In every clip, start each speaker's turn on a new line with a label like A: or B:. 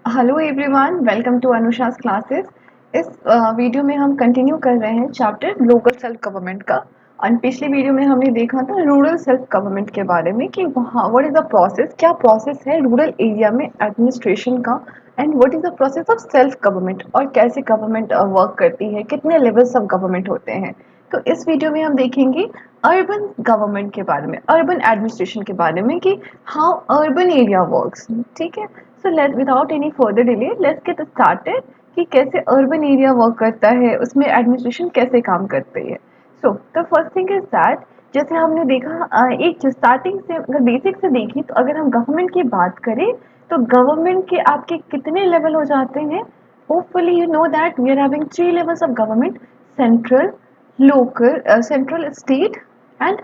A: Hello everyone, welcome to अनुषास classes. इस video में हम कंटिन्यू कर रहे हैं चैप्टर लोकल सेल्फ गवर्नमेंट का। और पिछले वीडियो में हमने देखा था रूरल सेल्फ गवर्नमेंट के बारे में कि वहाँ व्हाट इज द प्रोसेस, क्या प्रोसेस है रूरल एरिया में एडमिनिस्ट्रेशन का, and what is the process of self government और कैसे गवर्नमेंट वर्क करती है, कितने लेवल्स ऑफ गवर्नमेंट होते हैं। तो इस वीडियो में हम देखेंगे अर्बन गवर्नमेंट के बारे में, अर्बन एडमिनिस्ट्रेशन के बारे में कि हाउ अर्बन एरिया वर्क्स। ठीक है, so let without any further delay let's get started कि कैसे अर्बन एरिया वर्क करता है, उसमें एडमिनिस्ट्रेशन कैसे काम करती है। So the first thing is that, जैसे हमने देखा एक स्टार्टिंग से अगर बेसिक से देखें तो अगर हम गवर्नमेंट की बात करें तो गवर्नमेंट के आपके कितने लेवल हो जाते हैं। Hopefully you know that we are having three levels of government: central, local, central, state and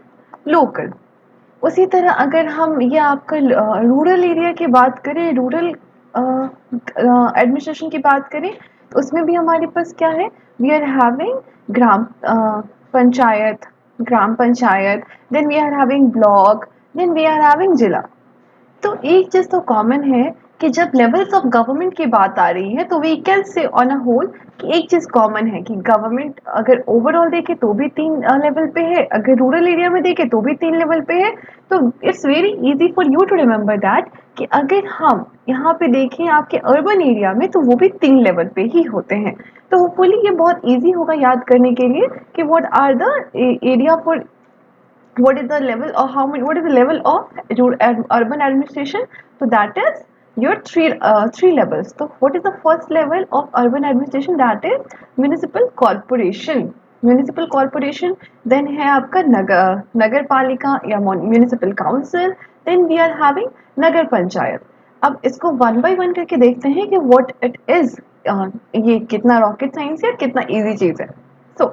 A: local. उसी तरह अगर हम ये आपका रूरल एरिया की बात करें, रूरल एडमिनिस्ट्रेशन की बात करें तो उसमें भी हमारे पास क्या है, we are having gram panchayat, gram panchayat, then we are having block, then we are having zila. तो एक चीज तो कॉमन है कि जब लेवल्स ऑफ गवर्नमेंट की बात आ रही है तो we can say on a whole कि एक चीज कॉमन है कि गवर्नमेंट अगर ओवरऑल देखे तो भी तीन लेवल पे है, अगर रूरल एरिया में देखे तो भी तीन लेवल पे है। तो it's very easy for you to remember that कि अगर हम यहाँ पे देखें आपके अर्बन एरिया में तो वो भी तीन लेवल पे ही होते हैं। तो होपफुली ये बहुत इजी होगा याद करने के लिए कि what are the area for, what is the level or how many, what is the level of urban administration. So that is your three levels. So what is the first level of urban administration? That is municipal corporation. Municipal corporation, then है आपका नगर पालिका या municipal council, then we are having nagar panchayat. अब इसको one by one करके देखते हैं कि what it is, ये कितना रॉकेट साइंस है, कितना इजी चीज है। So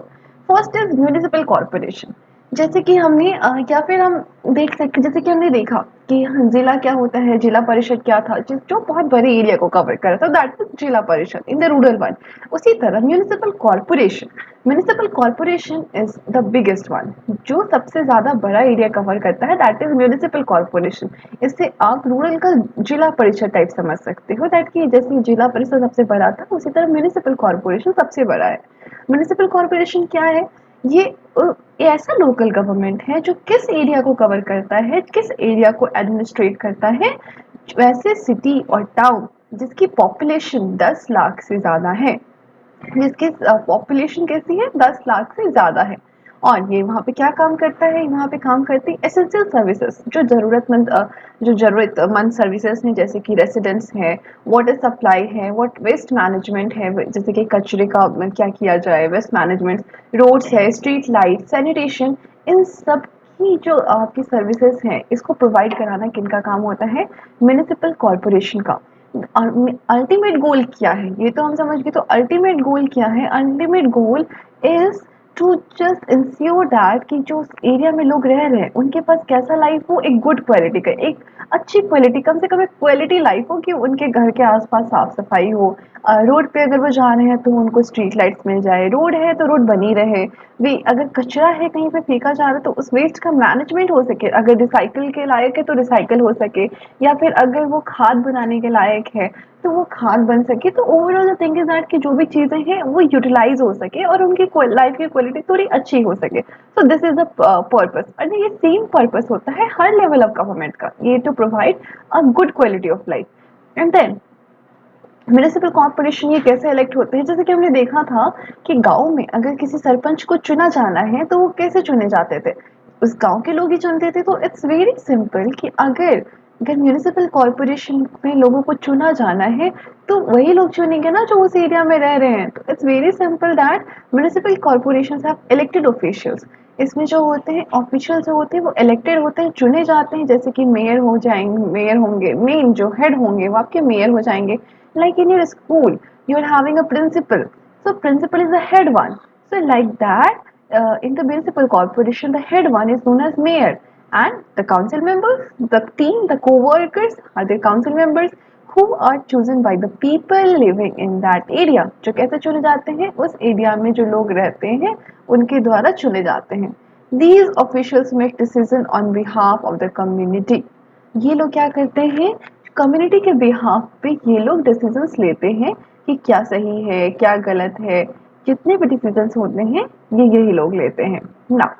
A: first is municipal corporation. जैसे कि हमने या फिर हम देख सकते, जैसे कि हमने देखा कि जिला क्या होता है, जिला परिषद क्या था जो बहुत बड़े एरिया को कवर कर रहा था, दैट इज जिला परिषद इन द रूरल वन। उसी तरह municipal corporation, municipal corporation is the biggest one, जो सबसे ज्यादा बड़ा एरिया कवर करता है, दैट इज म्यूनिसिपल कॉर्पोरेशन। इससे आप रूरल का जिला परिषद टाइप समझ सकते हो, दैट कि जैसे जिला परिषद सबसे बड़ा था उसी तरह म्यूनिसिपल कॉर्पोरेशन सबसे बड़ा है। म्यूनिसिपल कॉर्पोरेशन क्या है, ये ये ऐसा लोकल गवर्नमेंट है जो किस एरिया को कवर करता है, किस एरिया को एडमिनिस्ट्रेट करता है। वैसे सिटी और टाउन जिसकी पॉपुलेशन 10 लाख से ज़्यादा है, जिसकी पॉपुलेशन कैसी है, 10 लाख से ज़्यादा है, और ये वहाँ पे क्या काम करता है, वहाँ पे काम करती है एसेंशियल सर्विसेज, जो जरूरतमंद सर्विसेज हैं, जैसे कि रेसिडेंट्स है, वाटर सप्लाई है, वाट वेस्ट मैनेजमेंट है, जैसे कि कचरे का क्या किया जाए, वेस्ट मैनेजमेंट, रोड्स है, स्ट्रीट लाइट, सैनिटेशन, इन सब की जो आपकी सर्विसेज हैं इसको प्रोवाइड कराना किनका काम होता है, म्यूनिसिपल कॉरपोरेशन का। अल्टीमेट गोल क्या है ये तो हम समझ गए, तो अल्टीमेट गोल क्या है, ultimate goal is to just ensure that कि जो एरिया में लोग रह रहे हैं उनके पास कैसा लाइफ हो, एक गुड क्वालिटी का, एक अच्छी क्वालिटी, कम से कम एक क्वालिटी लाइफ हो, कि उनके घर के आसपास साफ सफाई हो, रोड पे अगर वो जा रहे हैं तो उनको स्ट्रीट लाइट्स मिल जाए, रोड है तो रोड बनी रहे, वे अगर कचरा है कहीं पे फेंका जा रहा है तो उस वेस्ट का मैनेजमेंट हो सके, अगर रिसाइकिल के लायक है तो रिसाइकिल हो सके, या फिर अगर वो खाद बनाने के लायक है तो वो खाद बन सके। तो overall the thing is that कि जो भी चीजें हैं वो यूटिलाइज हो सके और उनकी लाइफ की क्वालिटी थोड़ी अच्छी हो सके। So this is the purpose, और ये सेम पर्पस होता है हर लेवल ऑफ गवर्नमेंट का, ये to provide a good quality of life. And then municipal corporation ये कैसे इलेक्ट होते हैं, जैसे कि हमने देखा था कि गांव में अगर किसी सरपंच को चुना जाना है तो वो कैसे चुने जाते थे, उस गांव के लोग ही चुनते थे। तो इट्स वेरी सिंपल कि अगर अगर म्यूनिसिपल कॉर्पोरेशन में लोगों को चुना जाना है तो वही लोग चुनेंगे ना जो उस एरिया में रह रहे हैं। तो it's very simple that municipal corporation have elected officials. इसमें जो होते हैं ऑफिशियल जो होते हैं वो इलेक्टेड होते हैं, चुने जाते हैं, जैसे कि मेयर हो जाएंगे, मेयर होंगे, मेन जो हेड होंगे वो आपके मेयर हो जाएंगे। Like in your school you are having a principal, so principal is the head one. So like that, in the municipal corporation the head one is known as mayor, and the council members, the team, the co-workers are the council members who are chosen by the people living in that area। जो कैसे चुने जाते हैं, उस area में जो लोग रहते हैं उनके द्वारा चुने जाते हैं। These officials make decision on behalf of the community। ये लोग क्या करते हैं, कम्युनिटी के बिहाफ पे ये लोग डिसीजंस लेते हैं कि क्या सही है, क्या गलत है, जितने भी डिसीजंस होते हैं ये यही लोग लेते हैं ना।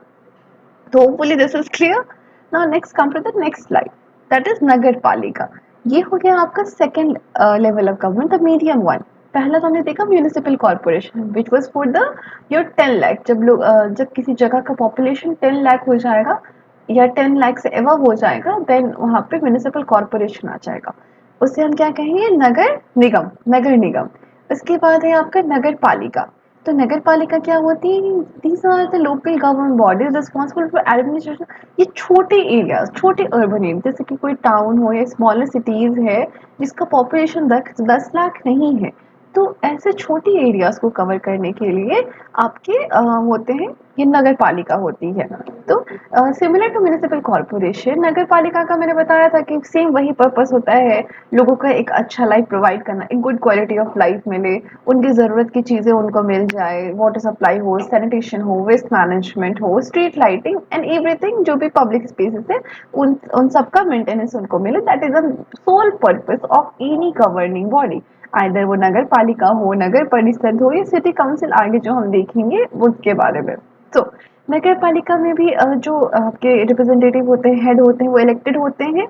A: तो hopefully this is clear. Now next come to the next slide, that is nagar palika. ये हो गया आपका second level of government, the medium one. पहला तो हमने देखा municipal corporation which was for the your 10 lakh. जब किसी जगह का पॉपुलेशन 10 लाख हो जाएगा या 10 लाख से एवं हो जाएगा, देन वहां पे म्यूनिसिपल कॉर्पोरेशन आ जाएगा। उसे हम क्या कहेंगे, नगर निगम, नगर निगम। उसके बाद है आपका नगर पालिका। तो नगर पालिका क्या होती है, these are the local government bodies responsible for administration. ये छोटे एरियाज, छोटे अर्बन एरिया, जैसे कि कोई टाउन हो या स्मॉलर सिटीज है जिसका पॉपुलेशन 10 लाख नहीं है, तो ऐसे छोटी एरियाज को कवर करने के लिए आपके होते हैं, ये नगर पालिका होती है। तो सिमिलर टू म्यूनिसिपल कॉर्पोरेशन, नगर पालिका का मैंने बताया था कि सेम वही पर्पस होता है, लोगों का एक अच्छा लाइफ प्रोवाइड करना, एक गुड क्वालिटी ऑफ लाइफ मिले, उनकी ज़रूरत की चीज़ें उनको मिल जाए, वाटर सप्लाई हो, सैनिटेशन हो, वेस्ट मैनेजमेंट हो, स्ट्रीट लाइटिंग एंड एवरीथिंग, जो भी पब्लिक स्पेसेस है उन सबका मेंटेनेंस उनको मिले। That is the sole purpose of any governing body, either वो नगर पालिका हो, नगर परिषद हो या सिटी काउंसिल, आगे जो हम देखेंगे उसके बारे में। तो नगर पालिका में भी जो आपके रिप्रेजेंटेटिव होते हैं, हेड होते हैं, वो इलेक्टेड होते हैं,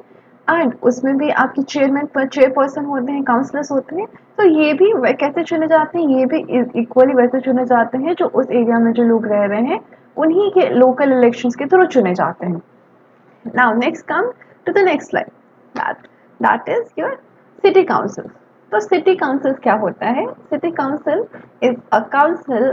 A: एंड उसमें भी आपके चेयरपर्सन होते हैं, काउंसलर्स होते हैं। तो ये भी कैसे चुने जाते हैं, ये भी इक्वली वैसे चुने जाते हैं जो उस एरिया में जो लोग रह रहे हैं उन्हीं के लोकल इलेक्शंस के थ्रू चुने जाते हैं। Now next come to the next slide. That is your city council. तो city council क्या होता है? City council is a council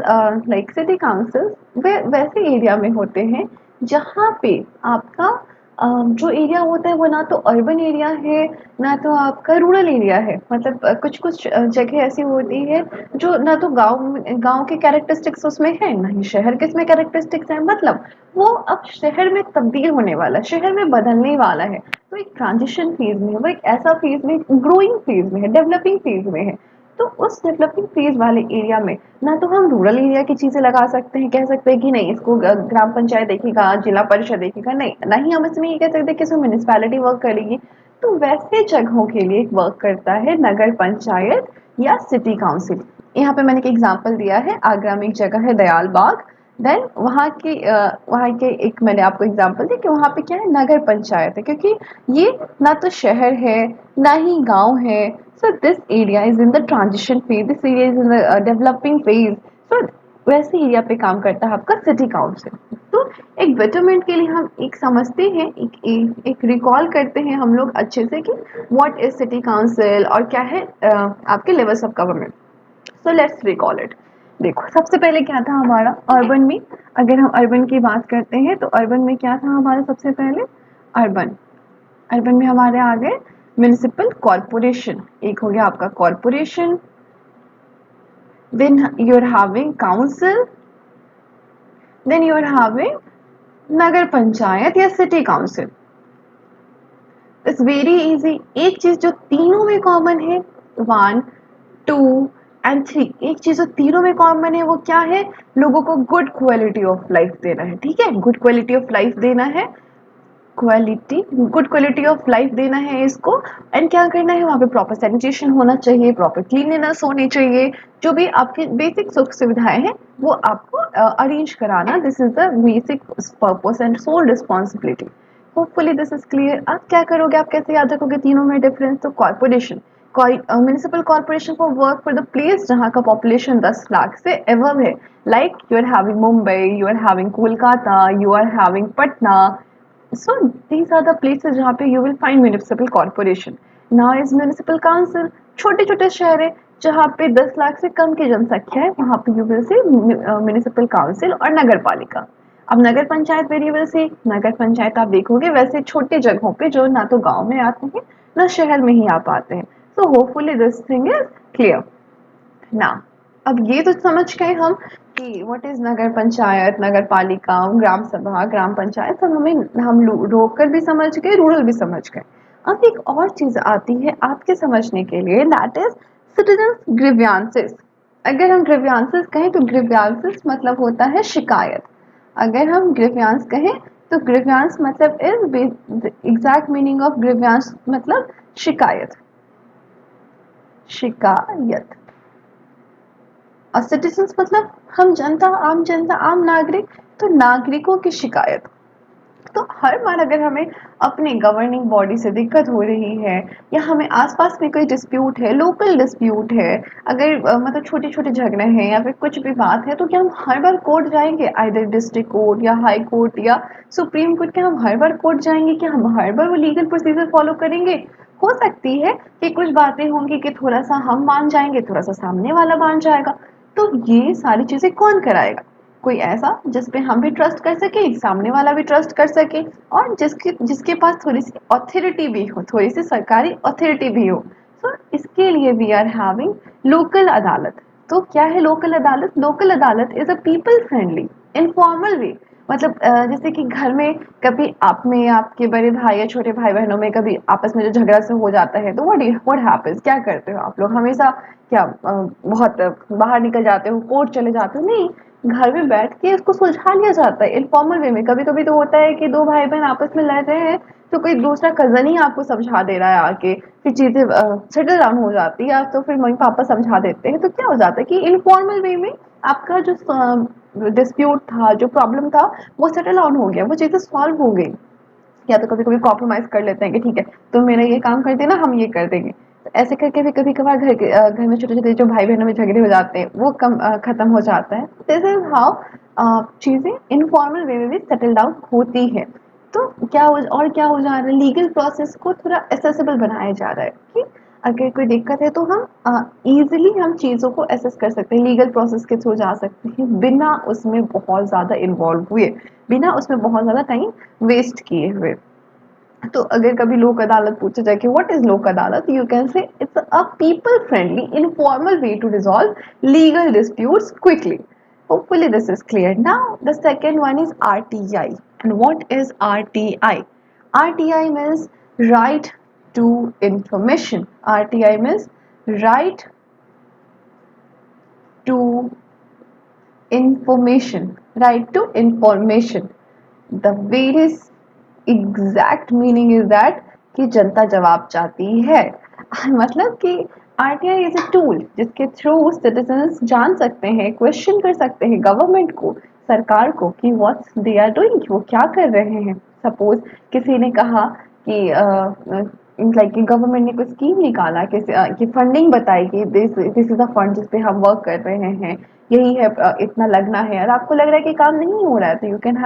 A: like city council वे वैसे एरिया में होते हैं जहाँ पे आपका जो एरिया होता है वो ना तो अर्बन एरिया है ना तो आपका रूरल एरिया है। मतलब कुछ कुछ जगह ऐसी होती है जो ना तो गांव के कैरेक्टरिस्टिक्स उसमें है, ना ही शहर के इसमें कैरेक्टरिस्टिक्स है। मतलब वो अब शहर में तब्दील होने वाला है, शहर में बदलने वाला है। तो एक ट्रांजिशन फेज में है, वो एक ऐसा फेज में, ग्रोइंग फेज में है, डेवलपिंग फेज में है। तो उस डेवलपिंग फेज वाले एरिया में ना तो हम रूरल एरिया की चीजें लगा सकते हैं, कह सकते हैं कि नहीं इसको ग्राम पंचायत देखेगा, जिला परिषद देखेगा, नहीं नहीं हम इसमें ये कह सकते हैं कि इसमें म्यूनिसपैलिटी वर्क करेगी। तो वैसे जगहों के लिए वर्क करता है नगर पंचायत या सिटी काउंसिल। यहाँ पे मैंने एक एग्जांपल दिया है, आगरा में एक जगह है दयाल बाग, देन वहाँ के एक मैंने आपको एग्जांपल दी कि वहाँ पे क्या है, नगर पंचायत है, क्योंकि ये ना तो शहर है ना ही गांव है। So this area is in the transition phase, this area is in the developing phase. So वैसे एरिया पे काम करता है आपका सिटी काउंसिल। तो एक बेटरमेंट के लिए हम एक समझते हैं, एक रिकॉल करते हैं हम लोग अच्छे से कि व्हाट इज सिटी काउंसिल और क्या है आपके levels of government. So let's recall it. देखो सबसे पहले क्या था हमारा अर्बन में, अगर हम अर्बन की बात करते हैं तो अर्बन में क्या था हमारा, सबसे पहले अर्बन अर्बन में हमारे आ गए म्यूनिसिपल कॉर्पोरेशन, एक हो गया आपका corporation, then you are having council, then you are having nagar panchayat या city council. It's very easy. एक चीज जो तीनों में कॉमन है, 1, 2 एंड 3, एक चीज जो तीनों में कॉमन है वो क्या है, लोगों को गुड क्वालिटी ऑफ लाइफ देना है। ठीक है, गुड क्वालिटी ऑफ लाइफ देना है, गुड क्वालिटी ऑफ लाइफ देना है इसको। एंड क्या करना है, वहाँ पे प्रॉपर सैनिटेशन होना चाहिए, प्रॉपर क्लीनलीनेस होनी चाहिए, जो भी आपकी बेसिक सुख सुविधाएं हैं वो आपको अरेंज कराना। This is the basic purpose and sole responsibility. Hopefully this is clear. आप क्या करोगे, आप कैसे याद रखोगे तीनों में डिफरेंस। तो corporation, municipal corporation for work for the place जहाँ का पॉपुलेशन 10 लाख से एवव है, like you are having Mumbai, you are having Kolkata, you are having Patna. So these are the places जहाँ पे you will find municipal corporation. Now is municipal council, छोटे छोटे शहर है जहाँ पे 10 लाख से कम की जनसंख्या है, वहाँ पे you will see municipal council और नगर पालिका। अब नगर पंचायत वेरिएबल से, नगर पंचायत आप देखोगे वैसे छोटी जगहों पे जो ना तो गांव में आते हैं ना शहर में ही आ पाते हैं। So hopefully this thing is clear. ना अब ये तो समझ गए हम कि व्हाट इज नगर पंचायत, नगर पालिका, ग्राम सभा, ग्राम पंचायत, सब हम रोक कर भी समझ गए, रूरल भी समझ गए। अब एक और चीज आती है आपके समझने के लिए, दैट इज सिटीजन ग्रीवियंसेस। अगर हम ग्रीवियंसेस कहें तो ग्रीवियंसेस मतलब होता है शिकायत। अगर हम ग्रीवियंस कहें तो ग्रीवियंस मतलब is exact meaning of grievance मतलब शिकायत, शिकायत। और सिटीजन्स मतलब हम जनता, आम नागरिक, तो नागरिकों की शिकायत। तो हर बार अगर हमें अपने गवर्निंग बॉडी से दिक्कत हो रही है या हमें आसपास में कोई डिस्प्यूट है, लोकल डिस्प्यूट है, अगर मतलब छोटे छोटे झगड़े हैं या फिर कुछ भी बात है, तो क्या हम हर बार कोर्ट जाएंगे, आइदर डिस्ट्रिक्ट कोर्ट या हाई कोर्ट या सुप्रीम कोर्ट? क्या हम हर बार कोर्ट जाएंगे? क्या हम हर बार वो लीगल प्रोसीजर फॉलो करेंगे? हो सकती है कि कुछ बातें होंगी कि थोड़ा सा हम मान जाएंगे, थोड़ा सा सामने वाला मान जाएगा। तो ये सारी चीजें कौन कराएगा? कोई ऐसा जिस पे हम भी ट्रस्ट कर सके, सामने वाला भी ट्रस्ट कर सके, और जिसके जिसके पास थोड़ी सी अथॉरिटी भी हो, थोड़ी सी सरकारी अथॉरिटी भी हो। तो इसके लिए वी आर हैविंग लोकल अदालत। तो क्या है लोकल अदालत? लोकल अदालत is a people friendly informal वे। मतलब जैसे कि घर में कभी आप में आपके बड़े भाई या छोटे भाई बहनों में कभी आपस में जो झगड़ा से हो जाता है, तो व्हाट हैपेंस, क्या करते हो आप लोग? हमेशा क्या बहुत बाहर निकल जाते हो, कोर्ट चले जाते हो? नहीं, घर में बैठ के इसको सुलझा लिया जाता है इनफॉर्मल वे में। कभी कभी तो होता है कि दो भाई बहन आपस में लड़ रहे हैं, तो कोई दूसरा कजन ही आपको समझा दे रहा है आके, फिर चीजें सेटल डाउन हो जाती है, तो फिर मम्मी पापा समझा देते हैं। तो क्या हो जाता है कि इनफॉर्मल वे में आपका जो डिस्प्यूट था, जो प्रॉब्लम था, वो सेटल डाउन हो गया, वो चीजें सॉल्व हो गई। या तो कभी कभी कॉम्प्रोमाइज कर लेते हैं कि ठीक है, तुम मेरा ये काम कर देना, हम ये कर देंगे। तो ऐसे करके भी कभी कभार घर में छोटे छोटे जो भाई बहनों में झगड़े हो जाते हैं, वो खत्म हो जाता है। दिस इज हाउ चीजें इनफॉर्मल वे में भी सेटल डाउन होती है। तो क्या हो जा रहा है, लीगल प्रोसेस को थोड़ा एसेसिबल बनाया जा रहा है कि अगर कोई दिक्कत है तो हम इजीली हम चीज़ों को एसेस कर सकते हैं, लीगल प्रोसेस के थ्रू जा सकते हैं, बिना उसमें बहुत ज़्यादा इन्वॉल्व हुए, बिना उसमें बहुत ज़्यादा टाइम वेस्ट किए हुए। तो अगर कभी लोक अदालत पूछा जाए कि what is Lok Adalat, you can say it's a people friendly informal way to resolve legal disputes quickly. Hopefully this is clear. Now the second one is RTI. And what is RTI? RTI means right to information. RTI means right to information. Right to information. The various exact meaning is that कि जनता जवाब चाहती है। मतलब कि RTI is a tool जिसके through citizens जान सकते हैं, क्वेश्चन कर सकते हैं गवर्नमेंट को, सरकार को, कि व्हाट दे आर डूइंग, वो क्या कर रहे हैं। सपोज किसी ने कहा कि लाइक कि गवर्नमेंट ने कोई स्कीम निकाला कि फंडिंग बताई कि दिस इज अ फंड जिस पे हम वर्क कर रहे हैं, यही है, इतना लगना है, और आपको लग रहा है कि काम नहीं हो रहा है, तो you can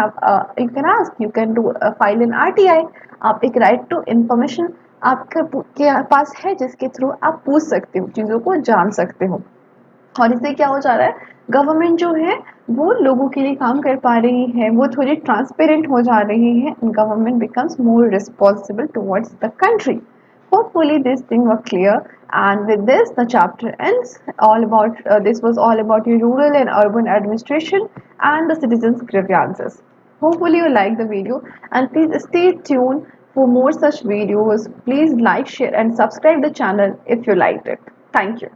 A: ask, you can do file in RTI. आप एक राइट टू इंफॉर्मेशन आपके के पास है जिसके थ्रू आप पूछ सकते हो, चीज़ों को जान सकते हो। और इससे क्या हो जा रहा है, गवर्नमेंट जो है वो लोगों के लिए काम कर पा रही है, वो थोड़ी ट्रांसपेरेंट हो जा रही है, and government becomes more responsible towards the country. Hopefully this thing was clear, and with this the chapter ends. All about this was all about your rural and urban administration and the citizens grievances. Hopefully you like the video, and please stay tuned for more such videos. Please like, share and subscribe the channel if you liked it. Thank you.